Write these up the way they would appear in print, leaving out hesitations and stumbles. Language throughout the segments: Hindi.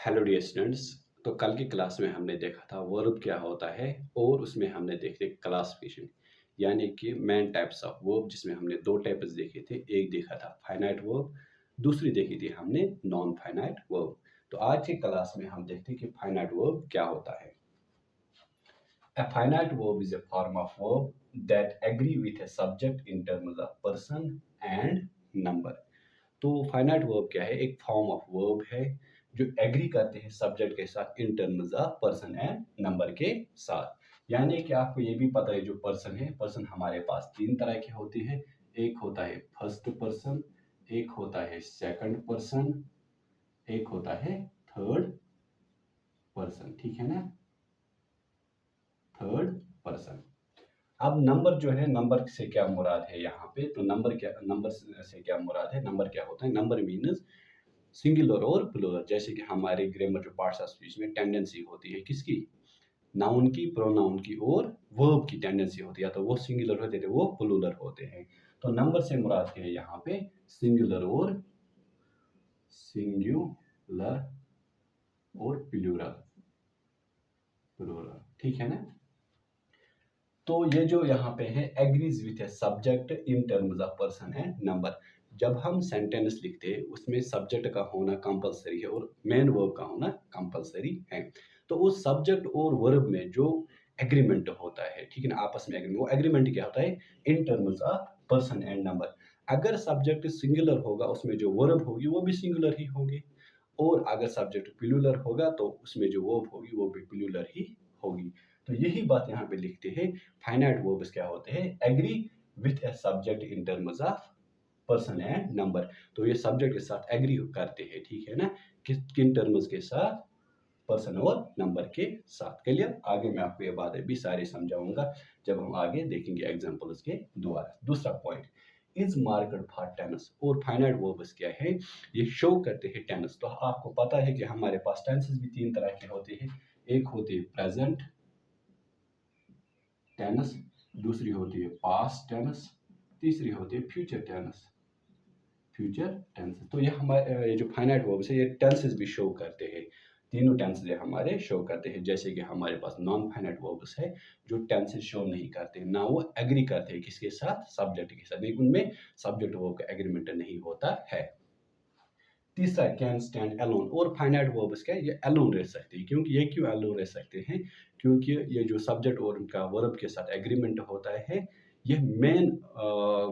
Hello dear students. तो कल की क्लास में हमने देखा था वर्ब क्या होता है और उसमें हमने देखे क्लासिफिकेशन यानी कि मेन टाइप्स ऑफ वर्ब, जिसमें हमने दो टाइप्स देखे थे। एक देखा था फाइनाइट वर्ब, दूसरी देखी थी हमने नॉन फाइनाइट वर्ब। तो आज की क्लास में हम देखते हैं कि फाइनाइट वर्ब क्या होता है। A finite verb is a form of verb that agree with a subject in terms of person and number। तो फाइनाइट वर्ब क्या है? एक फॉर्म ऑफ वर्ब है जो एग्री करते हैं सब्जेक्ट के साथ इन terms of person and number के साथ। यानी कि आपको ये भी पता है जो पर्सन है, पर्सन हमारे पास तीन तरह के होते हैं। एक होता है फर्स्ट पर्सन, एक होता है सेकंड पर्सन, एक होता है थर्ड पर्सन। ठीक है ना, थर्ड पर्सन। अब नंबर जो है, नंबर से क्या मुराद है यहाँ पे? तो नंबर से क्या मुराद है? नंबर क्या होता है? नंबर मीन्स सिंगुलर और प्लूरल। जैसे कि हमारे ग्रामर जो पार्ट्स ऑफ स्पीच में टेंडेंसी होती है किसकी? नाउन की, प्रोनाउन की और वर्ब की टेंडेंसी होती है। तो वो सिंगुलर होते थे, वो प्लूरल होते हैं। तो नंबर से मुराद है यहाँ पे सिंगुलर और प्लूरल। ठीक है ना। तो ये जो यहाँ पे है agrees with a subject in terms of person and number. जब हम सेंटेंस लिखते हैं उसमें सब्जेक्ट का होना कंपलसरी है और मेन वर्ब का होना कंपलसरी है। तो उस सब्जेक्ट और वर्ब में जो एग्रीमेंट होता है, ठीक है ना, आपस में एग्रीमेंट, वो एग्रीमेंट क्या होता है? इन terms of person and number. अगर सब्जेक्ट सिंगुलर होगा उसमें जो वर्ब होगी वो भी सिंगुलर ही होगी, और अगर सब्जेक्ट प्लूरल होगा तो उसमें जो वर्ब होगी वो भी प्लूरल ही होगी। तो यही बात यहाँ पे लिखते हैं। फाइनाइट वर्ब्स क्या होते हैं? Agree with a subject in terms of person and number. तो ये सब्जेक्ट के साथ एग्री करते हैं, ठीक है ना, किन टर्म्स के साथ? पर्सन और नंबर के साथ। क्लियर? आगे मैं आपको ये बातें भी सारी समझाऊंगा जब हम आगे देखेंगे एग्जांपल्स के द्वारा। दूसरा point is marked for tense. और फाइनाइट वर्ब्स क्या है? ये शो करते हैं टेंस। तो आपको पता है कि हमारे पास टेंसेस भी तीन तरह के होते हैं। एक होती है प्रेजेंट टेंस, दूसरी होती है पास्ट टेंस, तीसरी होती है फ्यूचर टेंस। तो ये हमारे ये जो फाइनाइट वर्ब्स है ये टेंसेस भी शो करते हैं। तीनों टेंसेस हमारे शो करते हैं। जैसे कि हमारे पास नॉन फाइनाइट वर्ब्स है जो टेंसेस शो नहीं करते, ना वो एग्री करते हैं किसके साथ? सब्जेक्ट के साथ, लेकिन उनमें सब्जेक्ट वर्ब का एग्रीमेंट नहीं होता है। तीसरा कैन स्टैंड अलोन। और फाइनाइट वर्ब्स क्या है? ये अलोन रह सकते हैं। क्योंकि ये क्यों अलोन रह सकते हैं? क्योंकि ये जो सब्जेक्ट और उनका वर्ब के साथ एग्रीमेंट होता है, ये मेन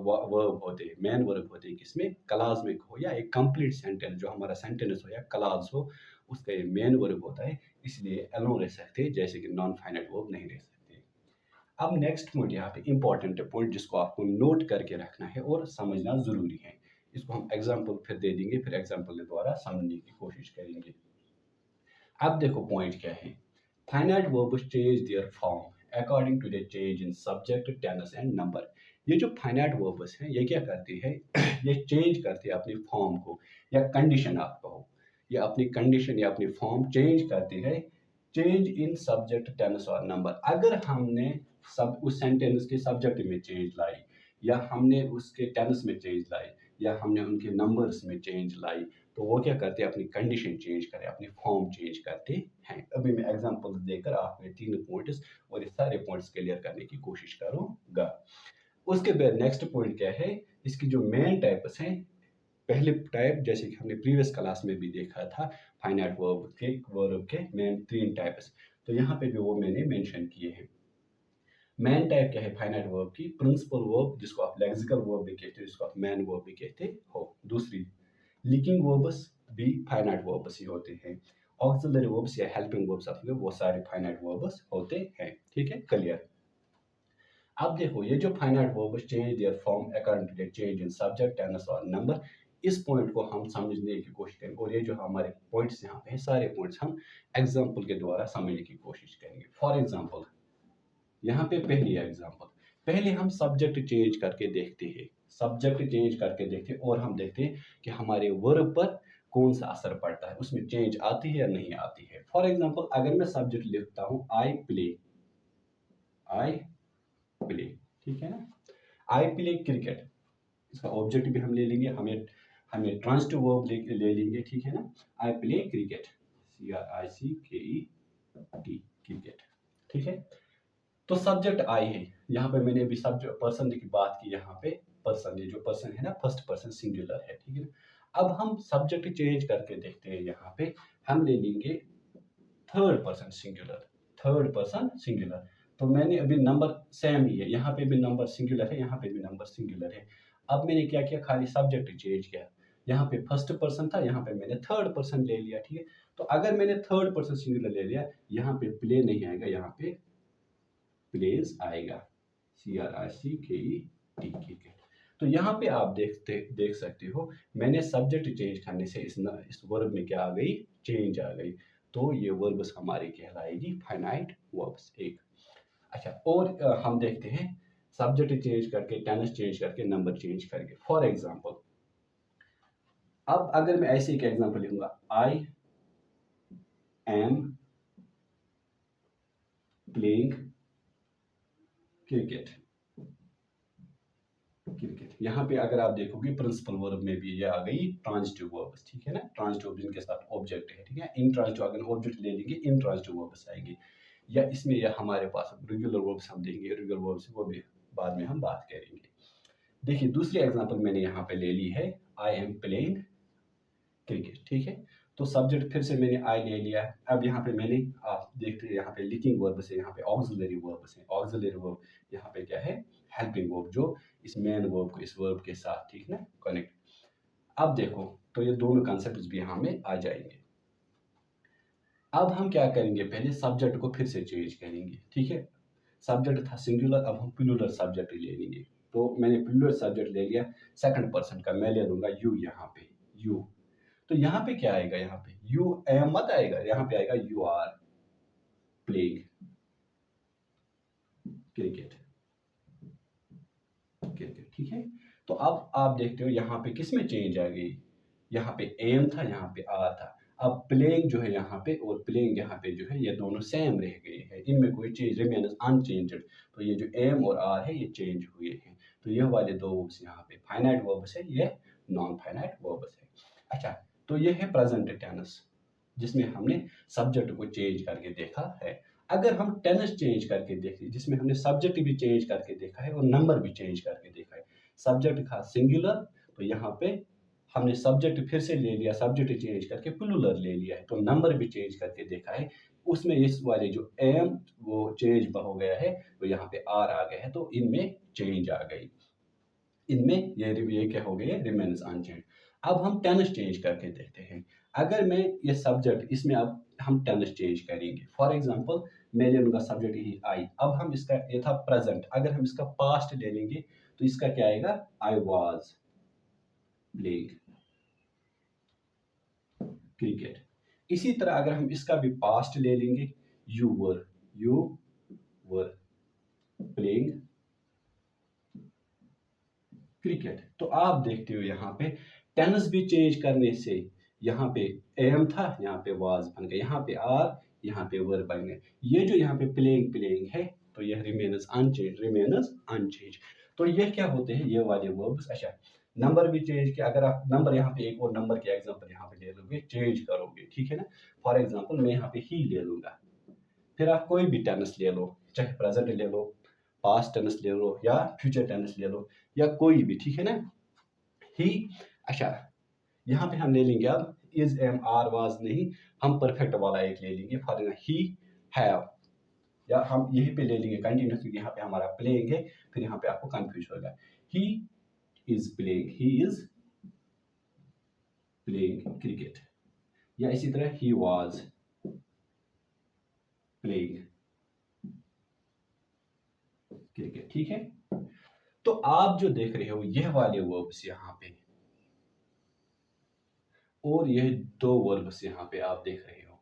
वर्ब होते हैं। मेन वर्ब होते हैं किसमें? क्लास में हो या एक कंप्लीट सेंटेंस, जो हमारा सेंटेंस हो या क्लास हो, उसका ये मेन वर्ब होता है, इसलिए अलोन रह सकते हैं, जैसे कि नॉन फाइनाइट वर्ब नहीं रह सकते। अब नेक्स्ट पॉइंट यहाँ पे इंपॉर्टेंट पॉइंट जिसको आपको नोट करके रखना है और समझना जरूरी है। इसको हम एग्जाम्पल फिर दे देंगे, फिर एग्जाम्पल के द्वारा समझने की कोशिश करेंगे। अब देखो पॉइंट क्या है। Finite verbs change their form according to the change in subject tense and number. ये जो फाइनाइट वर्ब्स हैं ये क्या करती है? ये चेंज करती है अपनी फॉर्म को या कंडीशन, आप कहो, या अपनी कंडीशन या अपनी फॉर्म चेंज करती है। चेंज इन सब्जेक्ट टेंस और नंबर। अगर हमने सब उस सेंटेंस के सब्जेक्ट में चेंज लाई, या हमने उसके टेंस में चेंज लाई, या हमने उनके नंबर्स में चेंज लाई, तो वो क्या करते हैं? अपनी कंडीशन चेंज करें, अपनी फॉर्म चेंज करते हैं। अभी मैं एग्जांपल्स देकर आपको ये तीन पॉइंट्स और ये सारे पॉइंट्स क्लियर करने की कोशिश करूंगा। उसके बाद नेक्स्ट पॉइंट क्या है? इसकी जो मेन टाइप्स हैं, पहले टाइप जैसे कि हमने प्रीवियस क्लास में भी देखा था, फाइनाइट वर्ब के मेन तीन टाइप्स, तो यहाँ पे भी वो मैंने मेंशन किए हैं। मेन टाइप क्या है फाइनाइट वर्ब की? प्रिंसिपल वर्ब, जिसको आप लेक्सिकल वर्ब भी कहते हो, जिसको आप मेन वर्ब भी कहते हो। दूसरी लिंकिंग वर्ब्स भी फाइनाइट वर्ब्स ही होते हैं। ऑक्सिलरी वर्ब्स या हेल्पिंग वर्ब्स आप वो सारे फाइनाइट वर्ब्स होते हैं। ठीक है, क्लियर? अब देखो ये जो finite verbs change their form according to the change in subject tense और नंबर, इस पॉइंट को हम समझने की कोशिश करेंगे, और ये जो हमारे पॉइंट्स यहाँ पे हैं सारे पॉइंट्स हम एग्जांपल के द्वारा समझने की कोशिश करेंगे। फॉर एग्जांपल यहाँ पे पहली एग्जांपल, पहले हम सब्जेक्ट चेंज करके देखते हैं। सब्जेक्ट चेंज करके देखते हैं और हम देखते हैं कि हमारे वर्ब पर कौन सा असर पड़ता है, उसमें चेंज आती है या नहीं आती है। फॉर एग्जांपल अगर मैं सब्जेक्ट लिखता हूँ आई प्ले, ठीक है ना, आई प्ले क्रिकेट, इसका ऑब्जेक्ट भी हम ले लेंगे, हमें हमें ट्रांजिटिव वर्ब ले लेंगे, ठीक है ना। I play cricket, CRICKET, cricket. ठीक है, तो सब्जेक्ट आई है, यहाँ पे मैंने अभी सब्जेक्ट पर्सन की बात की, यहाँ पे पर्सन, ये जो पर्सन है ना फर्स्ट पर्सन सिंगुलर है, ठीक है ना। अब हम सब्जेक्ट चेंज करके देखते हैं, यहाँ पे हम ले लेंगे third person singular, third person singular. तो मैंने अभी नंबर सेम ही है, यहाँ पे भी नंबर सिंगुलर है, यहाँ पे भी नंबर सिंगुलर है। अब मैंने क्या किया, खाली सब्जेक्ट चेंज किया, यहाँ पे फर्स्ट पर्सन था, यहाँ पे मैंने थर्ड पर्सन ले लिया, ठीक है। तो अगर मैंने थर्ड पर्सन सिंगुलर ले लिया, यहाँ पे प्ले नहीं आएगा, यहाँ पे प्लेज आएगा, CRICKET, क्रिकेट। तो यहाँ पे आप देख सकते हो, मैंने सब्जेक्ट चेंज करने से इस वर्ब में क्या आ गई, चेंज आ गई। तो ये वर्ब्स हमारी कहलाएगी फाइनाइट वर्ब्स एक। अच्छा, और हम देखते हैं सब्जेक्ट चेंज करके, टेंस चेंज करके, नंबर चेंज करके। फॉर एग्जांपल, अब अगर मैं ऐसे एक एग्जांपल लिखूंगा, I am playing cricket, cricket. यहाँ पे अगर आप देखोगे प्रिंसिपल वर्ब में भी ये आ गई ट्रांजिटिव वर्ब्स, ठीक है ना, ट्रांजिटिव जिनके साथ ऑब्जेक्ट है, ठीक है। इंट्रांजिटिव अगर ऑब्जेक्ट ले लेंगे, इंट्रांजिटिव वर्ब्स आएंगे, या इसमें या हमारे पास रेगुलर वर्ब्स हम देंगे, रेगुलर वर्ब्स वो भी बाद में हम बात करेंगे। देखिए, दूसरी एग्जांपल मैंने यहाँ पे ले ली है, आई एम प्लेइंग क्रिकेट, ठीक है। तो सब्जेक्ट फिर से मैंने आई ले लिया। अब यहाँ पे मैंने, आप देखते हैं यहाँ पे लिंकिंग वर्ब से, यहाँ पे ऑक्सिलरी वर्ब से, ऑक्सिलरी वर्ब यहाँ पे क्या है, हेल्पिंग वर्ब, जो इस मेन वर्ब को इस वर्ब के साथ, ठीक ना, कनेक्ट। अब देखो, तो ये दोनों कॉन्सेप्ट्स भी यहाँ में आ जाएंगे। अब हम क्या करेंगे, पहले सब्जेक्ट को फिर से चेंज करेंगे, ठीक है। सब्जेक्ट था सिंगुलर, अब हम प्लूरल सब्जेक्ट ले लेंगे। तो मैंने प्लूरल सब्जेक्ट ले लिया सेकंड पर्सन का, मैं ले लूंगा यू, यहाँ पे यू। तो यहाँ पे क्या आएगा, यहाँ पे यू एम मत आएगा, यहाँ पे आएगा you are playing cricket, cricket, ठीक है। तो अब आप देखते हो यहाँ पे किस में चेंज आ गई, यहाँ पे एम था, यहाँ पे आर था। अब प्लेइंग जो है यहाँ पे और प्लेइंग यहाँ पे जो है, ये दोनों सेम रह गए हैं, इनमें कोई चेंज, रिमेन्स अनचेंज्ड। तो ये जो एम और आर है ये चेंज हुए हैं। तो ये वाले दो वर्ब्स यहाँ पे फाइनाइट वर्ब्स है, ये नॉन फाइनाइट वर्ब्स है। अच्छा, तो ये है प्रेजेंट टेंस, जिसमें हमने सब्जेक्ट को चेंज करके देखा है। अगर हम टेंस चेंज करके देखें, जिसमें हमने सब्जेक्ट भी चेंज करके देखा है और नंबर भी चेंज करके देखा है। सब्जेक्ट था सिंगुलर, तो यहाँ पे हमने सब्जेक्ट फिर से ले लिया, सब्जेक्ट चेंज करके प्लूरल ले लिया है। तो नंबर भी चेंज करके देखा है, उसमें इस वाले जो एम वो चेंज हो गया है, तो यहाँ पे आर आ गया है, तो इनमें चेंज आ गई, इनमें ये क्या हो गए, रिमेन्स अनचेंज। अब हम टेंस चेंज करके देखते हैं। अगर मैं ये सब्जेक्ट, इसमें अब हम टेंस चेंज करेंगे। फॉर एग्जांपल, मैं ले लूंगा सब्जेक्ट ही आई, अब हम इसका, ये था प्रेजेंट, अगर हम इसका पास्ट ले लेंगे तो इसका क्या आएगा, आई वाज प्लेइंग क्रिकेट। इसी तरह अगर हम इसका भी पास्ट ले लेंगे, यू वर प्लेइंग क्रिकेट। तो आप देखते हो यहाँ पे टेंस भी चेंज करने से, यहाँ पे एम था, यहाँ पे वाज बन गया, यहाँ पे आर, यहाँ पे वर बन गए। ये जो यहाँ पे प्लेइंग प्लेइंग है, तो यह रिमेन्स अनचेंज, रिमेन्स अनचेंज। तो ये क्या होते हैं, ये वाले वर्ब्स। अच्छा, नंबर भी चेंज किया, अगर आप नंबर यहाँ पे एक और नंबर के एग्जांपल यहाँ पे ले लोगे, चेंज करोगे, ठीक है ना। फॉर एग्जांपल, मैं यहाँ पे ही ले लूंगा, फिर आप कोई भी टेंस ले लो, चाहे प्रेजेंट ले लो, पास्ट टेंस ले लो, या फ्यूचर टेंस ले लो, या कोई भी, ठीक है ना। ही, अच्छा, यहाँ पे हम ले लेंगे अब इज एम आर वाज नहीं, हम परफेक्ट वाला एक ले लेंगे, फॉर एग्जाम्पल ही हैव, या हम यहीं पे ले लेंगे कंटिन्यूस, क्योंकि यहाँ पे हमारा प्लेइंग है, फिर यहाँ पे आपको कंफ्यूज होगा। He is playing, he is playing cricket, या इसी तरह ही वाज प्लेइंग क्रिकेट, ठीक है। तो आप जो देख रहे हो ये वाले वर्ब्स यहाँ पे, और ये दो वर्ब्स यहाँ पे आप देख रहे हो,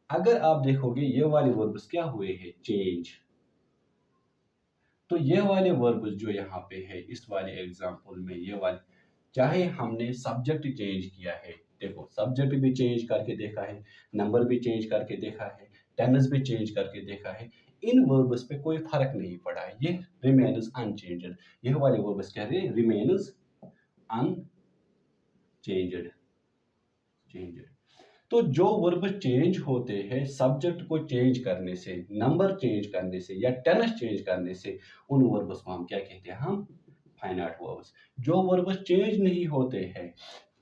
अगर आप देखोगे ये वाले वर्ब्स क्या हुए हैं, चेंज। तो ये वाले वर्ब्स जो यहाँ पे है, इस वाले एग्जांपल में ये वाले, चाहे हमने सब्जेक्ट चेंज किया है, देखो सब्जेक्ट भी चेंज करके देखा है, नंबर भी चेंज करके देखा है, टेंस भी चेंज करके देखा है, इन वर्ब्स पे कोई फर्क नहीं पड़ा है, ये रिमेन्स अनचेंज्ड। ये वाले वर्ब्स कह रहे हैं रिमेन्स अनचेंज्ड, चेंज्ड। तो जो वर्ब चेंज होते हैं सब्जेक्ट को चेंज करने से, नंबर चेंज करने से या टेंस चेंज करने से, उन वर्ब्स को हम क्या कहते हैं? हम फाइनाइट वर्ब्स। जो वर्ब्स चेंज नहीं होते हैं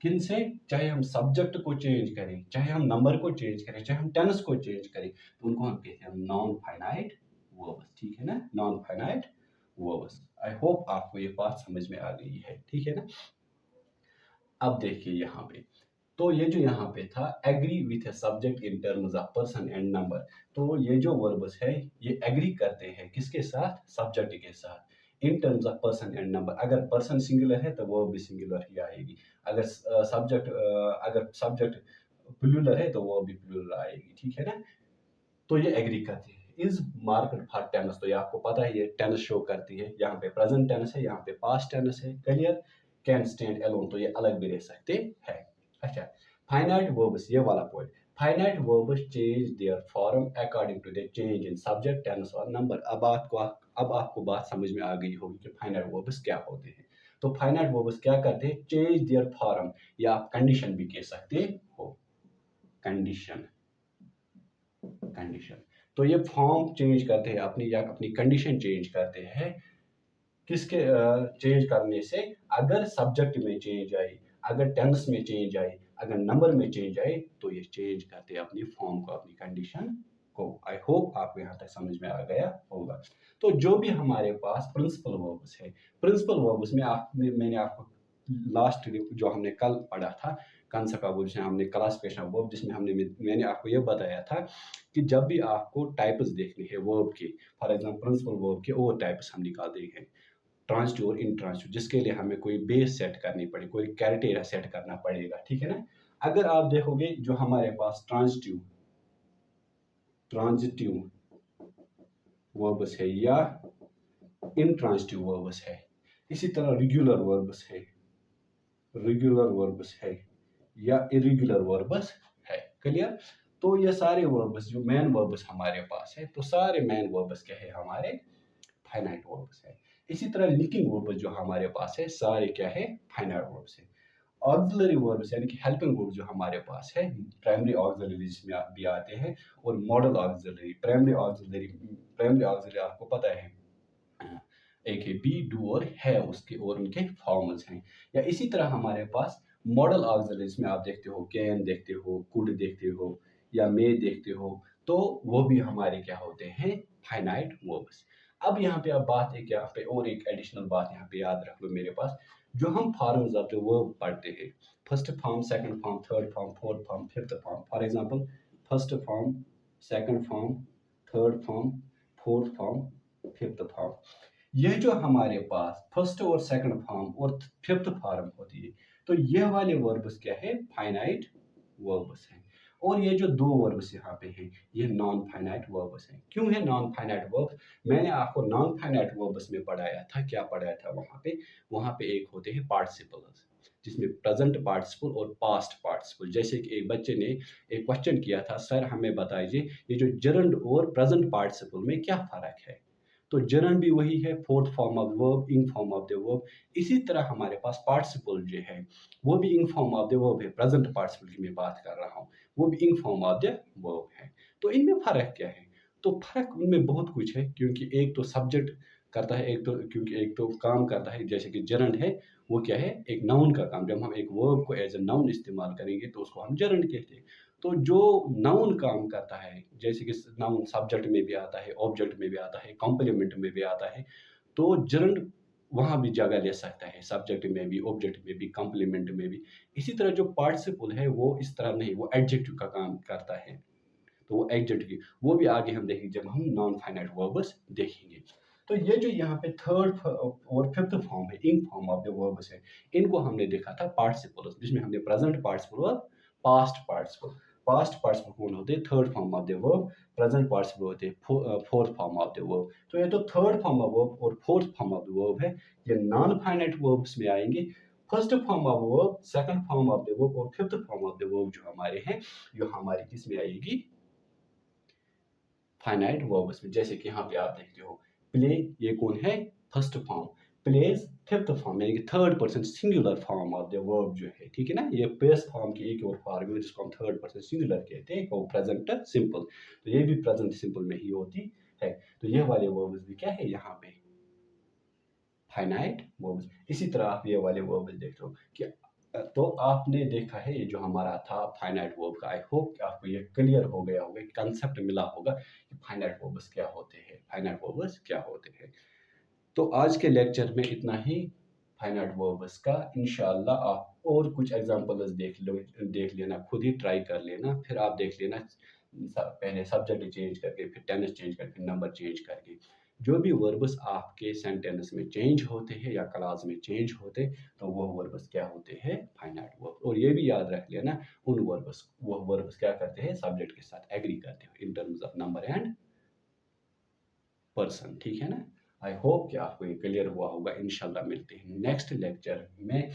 किन से, चाहे हम सब्जेक्ट को चेंज करें, चाहे हम नंबर को चेंज करें, चाहे हम टेंस को चेंज करें, तो उनको हम कहते हैं नॉन फाइनाइट वर्ब्स। ठीक है ना, non finite verbs. I hope आपको ये बात समझ में आ गई है। ठीक है ना। अब देखिए यहाँ पे, तो ये जो यहाँ पे था agree with a subject in terms of person and number, तो ये जो वर्ब्स है ये एग्री करते हैं किसके साथ? सब्जेक्ट के साथ। इन terms of person and number, अगर पर्सन सिंगुलर है तो वो भी सिंगुलर ही आएगी, अगर सब्जेक्ट प्लूरल है तो वो भी प्लूरल आएगी। ठीक है ना। तो ये एग्री करते हैं। इज मार्क्ड फॉर टेंस, तो ये आपको पता है ये टेंस शो करती है। यहाँ पे प्रेजेंट टेंस है, यहाँ पे पास्ट टेंस है। क्लियर। कैन स्टैंड अलोन, तो ये अलग भी रह सकते हैं। अच्छा, फाइनाइट वर्ब्स, ये वाला point. Finite verbs change their form according to the change in subject tense और नंबर। अब आपको बात समझ में आ गई होगी कि फाइनाइट वर्ब्स क्या होते हैं। तो फाइनाइट वर्ब्स क्या करते हैं? चेंज देयर फॉर्म, या आप कंडीशन भी कह सकते हो। कंडीशन, कंडीशन, तो ये फॉर्म चेंज करते हैं अपनी, या अपनी कंडीशन चेंज करते हैं। किसके चेंज करने से? अगर सब्जेक्ट में चेंज आई, अगर टेंस में चेंज आई, अगर नंबर में चेंज आई, तो ये चेंज करते हैं अपनी फॉर्म को, अपनी कंडीशन को। आई होप आपको यहाँ तक समझ में आ गया होगा। तो जो भी हमारे पास प्रिंसिपल वर्ब्स है, प्रिंसिपल वर्ब्स में मैंने आपको लास्ट जो हमने कल पढ़ा था कंसेप्ट ऑफ वर्ब, हमने क्लासिफिकेशन ऑफ वर्ब, जिसमें मैंने आपको ये बताया था कि जब भी आपको टाइप्स देखने हैं वर्ब के, फॉर एग्जांपल प्रिंसिपल वर्ब के और टाइप्स हम निकालते हैं, ट्रांजिटिव और इंट्रांजिटिव, जिसके लिए हमें कोई बेस सेट करनी पड़े, कोई क्राइटेरिया सेट करना पड़ेगा। ठीक है ना। अगर आप देखोगे जो हमारे पास ट्रांजिटिव वर्ब्स है या इंट्रांजिटिव वर्ब्स है, इसी तरह रेगुलर वर्ब्स है या इरेगुलर वर्ब्स है। क्लियर। तो ये सारे वर्ब्स जो मेन वर्ब्स हमारे पास है, तो सारे मेन वर्ब्स क्या है? हमारे फाइनाइट वर्ब्स है। इसी तरह लिंकिंग वर्ब्स जो हमारे पास है सारे क्या है? फाइनाइट वर्ब्स है। ऑक्सिलरी वर्ब्स यानी कि हेल्पिंग वर्ब जो हमारे पास है, प्राइमरी ऑक्सिलरी जिसमें आप भी आते हैं, और मॉडल ऑक्सिलरी। प्राइमरी ऑक्सिलरी आपको पता है, एक है बी, डू और है उसके, और उनके फॉर्मल्स हैं। या इसी तरह हमारे पास मॉडल ऑक्सिलरीज में आप देखते हो कैन देखते हो, कुड देखते हो, या मे देखते हो, तो वो भी हमारे क्या होते हैं? Finite verbs. अब यहाँ पे आप बात है, यहाँ पे और एक एडिशनल बात यहाँ पे याद रख लो मेरे पास, जो हम फॉर्म्स ऑफ द वर्ब पढ़ते हैं, first form, second form, third form, fourth form, fifth form. For example first form, second form, third form, fourth form, fifth form. ये जो हमारे पास फर्स्ट और सेकंड फॉर्म और फिफ्थ फॉर्म होती है, तो ये वाले वर्ब्स क्या है? फाइनाइट वर्ब्स हैं। और ये जो दो वर्ब्स यहाँ पे हैं, ये नॉन फाइनाइट वर्ब्स हैं। क्यों है नॉन फाइनाइट वर्ब्स? मैंने आपको नॉन फाइनाइट वर्ब्स में पढ़ाया था, क्या पढ़ाया था वहाँ पे एक होते हैं पार्टिसिपल्स, जिसमें प्रेजेंट पार्टिसिपल और पास्ट पार्टिसिपल। जैसे कि एक बच्चे ने एक क्वेश्चन किया था, सर हमें बताइए ये जो जर्नड और प्रेजेंट पार्टिसिपल में क्या फर्क है? तो जर्नड भी वही है, फोर्थ फॉर्म ऑफ वर्ब, इंग फॉर्म ऑफ द वर्ब। इसी तरह हमारे पास पार्टिसिपल जो है वो भी इंग फॉर्म ऑफ द वर्ब है। प्रेजेंट पार्टिसिपल की मैं बात कर रहा हूँ, वो भी इंग फॉर्म ऑफ द वर्ब है। तो इनमें फर्क क्या है? तो फर्क उनमें बहुत कुछ है, क्योंकि एक तो सब्जेक्ट करता है, एक तो काम करता है। जैसे कि जर्नड है, वो क्या है? एक नाउन का काम। जब हम एक वर्ब को एज ए नाउन इस्तेमाल करेंगे तो उसको हम जर्नड कहते हैं। तो जो नाउन काम करता है, जैसे कि नाउन सब्जेक्ट में भी आता है, ऑब्जेक्ट में भी आता है, कॉम्प्लीमेंट में भी आता है, तो जर्नड वहाँ भी जगह ले सकता है, सब्जेक्ट में भी, ऑब्जेक्ट में भी, कॉम्प्लीमेंट में भी। इसी तरह जो पार्टिसिपल है वो इस तरह नहीं, वो एडजेक्टिव का काम करता है। तो वो एडजेक्टिव, वो भी आगे हम देखेंगे जब हम नॉन फाइनाइट वर्ब्स देखेंगे। तो ये जो यहाँ पे थर्ड और फिफ्थ फॉर्म है, इंग फॉर्म ऑफ द वर्ब्स है, इनको हमने देखा था पार्टिसिपल्स, जिसमें हमने प्रेजेंट पार्टिसिपल और पास्ट पार्टिसिपल। पास्ट पार्टिसिपल कौन होते हैं? Third form of the verb. Present participle होते हैं fourth form of the verb. तो ये तो थर्ड फॉर्म ऑफ वर्ब और fourth form of the verb है, ये नॉन फाइनाइट वर्ब्स में आएंगे। First form of verb, second form of the verb और fifth form of the verb जो हमारे हैं, जो हमारी किस में आएगी? फाइनाइट वर्ब्स में। जैसे कि यहाँ पे आप देखते हो प्ले, ये कौन है? First form. Place fifth form यानी कि third person singular form of the verb जो है, ठीक है ना। ये बेस फॉर्म की एक और फॉर्म है जिसको हम थर्ड पर्सन सिंगुलर कहते हैं, वो प्रेजेंट सिंपल। तो ये भी प्रेजेंट सिंपल में ही होती है। तो ये वाले वर्ब्स भी क्या है यहाँ पे, फाइनाइट वर्ब्स। इसी तरह आप ये वाले वर्ब्स देख रहे हो कि तो आपने देखा है ये जो हमारा था फाइनाइट वर्ब का। आई होप कि आपको ये क्लियर हो गया होगा, कंसेप्ट मिला होगा कि फाइनाइट वर्ब्स क्या होते हैं, फाइनाइट वर्ब्स क्या होते हैं। तो आज के लेक्चर में इतना ही फाइनाइट वर्ब्स का। इंशाल्लाह आप और कुछ एग्जांपल्स देख लेना, खुद ही ट्राई कर लेना, फिर आप देख लेना पहले सब्जेक्ट चेंज करके, फिर टेंस चेंज करके, नंबर चेंज करके। जो भी वर्ब्स आपके सेंटेंस में चेंज होते हैं या क्लास में चेंज होते, तो वो वर्ब्स क्या होते हैं, फाइनाइट वर्ब। और ये भी याद रख लेना, वो वर्ब्स क्या करते हैं, सब्जेक्ट के साथ एग्री करते हैं इन terms of number and person, ठीक है ना। आई होप कि आपको ये क्लियर हुआ होगा। इंशाल्लाह मिलते हैं नेक्स्ट लेक्चर में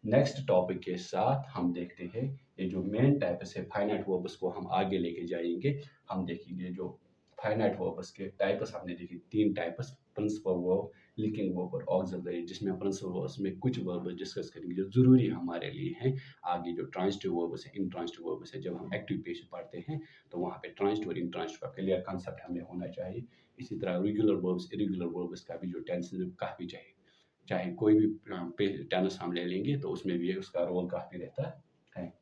नेक्स्ट टॉपिक के साथ। हम देखते हैं ये जो मेन टाइप्स है फाइनाइट वर्ब्स को हम आगे लेके जाएंगे। हम देखेंगे जो फाइनाइट वर्ब्स के टाइप्स हमने देखे, तीन types, principal verb, linking verb और ऑक्सिलरी। जिसमें प्रिंसिपल वर्ब्स में कुछ वर्ब डिस्कस करेंगे जो ज़रूरी हमारे लिए हैं। आगे जो ट्रांजिटिव वर्ब्स है, इंट्रांजिटिव वर्ब्स है, जब हम एक्टिव पेज पढ़ते हैं तो वहाँ पे ट्रांजिटिव और इंट्रांजिटिव का क्लियर कंसेप्ट हमें होना चाहिए। इसी तरह रेगुलर वर्ब्स, इरेगुलर वर्ब्स का भी जो टेंसेस काफ़ी चाहिए, चाहे कोई भी टेनिस हम ले लेंगे तो उसमें भी उसका रोल काफ़ी रहता है।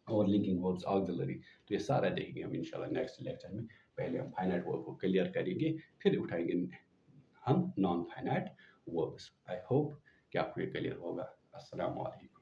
और लिंकिंग वर्ब्स, ऑक्सिलरी, तो ये सारा देखेंगे हम इंशाल्लाह नेक्स्ट लेक्चर में। पहले हम फाइनाइट वर्ब को क्लियर करेंगे, फिर उठाएंगे हम non finite verbs. I hope कि आपको ये क्लियर होगा। अस्सलाम वालेकुम।